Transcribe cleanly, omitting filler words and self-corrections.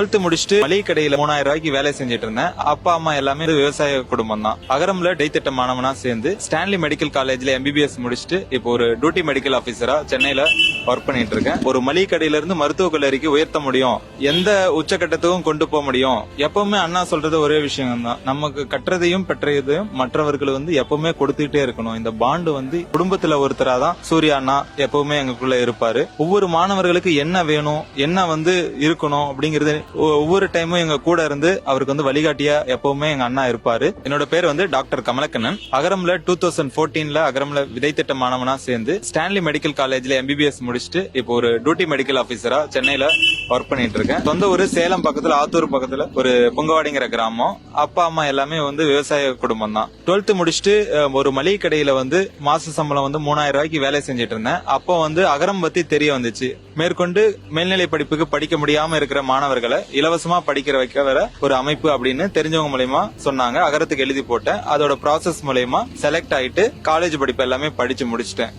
12th முடிச்சுட்டு மளிகை கடையில 3000 ரூபாய்க்கு வேலை செஞ்சுட்டு இருந்தேன். அப்பா அம்மா எல்லாமே விவசாய குடும்பம் தான். அகரம்ல இடைத்திட்ட மாணவனா சேர்ந்து ஸ்டான்லி மெடிக்கல் காலேஜ்ல MBBS முடிச்சுட்டு இப்போ ஒரு டியூட்டி மெடிக்கல் ஆபீசரா சென்னையில ஒர்க் பண்ணிட்டு இருக்கேன். ஒரு மளிகை கடையில இருந்து மருத்துவக் கல்லூரிக்கு உயர்த்த முடியும், எந்த உச்சகட்டத்துக்கும் கொண்டு போக முடியும். எப்பவுமே அண்ணா சொல்றது ஒரே விஷயம் தான், நமக்கு கற்றதையும் பெற்றதையும் மற்றவர்கள் எப்பவுமே கொடுத்துட்டே இருக்கணும். இந்த பாண்டு குடும்பத்துல ஒருத்தரா தான் சூர்யா அண்ணா எப்பவுமே எங்களுக்குள்ள இருப்பாரு. ஒவ்வொரு மாணவர்களுக்கு என்ன வேணும், என்ன இருக்கணும் அப்படிங்கறது ஒவ்வொரு டைமும் எங்க கூட இருந்து அவருக்கு வழிகாட்டியா எப்பவுமே எங்க அண்ணா இருப்பாரு. என்னோட பேர் டாக்டர் கமலக்கண்ணன். அகரம்ல 2014ல அகரம்ல விதைத்திட்ட மாணவனா சேர்ந்து ஸ்டான்லி மெடிக்கல் காலேஜ்ல MBBS முடிச்சுட்டு இப்போ ஒரு டியூட்டி மெடிக்கல் ஆபீசரா சென்னையில ஒர்க் பண்ணிட்டு இருக்கேன். சொந்த ஊரு சேலம் பக்கத்துல ஆத்தூர் பக்கத்துல ஒரு புங்கவாடிங்கிற கிராமம். அப்பா அம்மா எல்லாமே விவசாய குடும்பம் தான். 12th முடிச்சுட்டு ஒரு மளிகை கடையில மாச சம்பளம் 3000 ரூபாய்க்கு வேலை செஞ்சுட்டு இருந்தேன். அப்போ அகரம் பத்தி தெரிய வந்துச்சு. மேற்கொண்டு மேல்நிலை படிப்புக்கு படிக்க முடியாம இருக்கிற மாணவர்களை இலவசமா படிக்கிற வைக்க வர ஒரு அமைப்பு அப்படின்னு தெரிஞ்சவங்க மூலமா சொன்னாங்க. அகரத்துக்கு எழுதி போட்டேன். அதோட ப்ராசஸ் மூலமா செலக்ட் ஆயிட்டு காலேஜ் படிப்பு எல்லாமே படிச்சு முடிச்சிட்டேன்.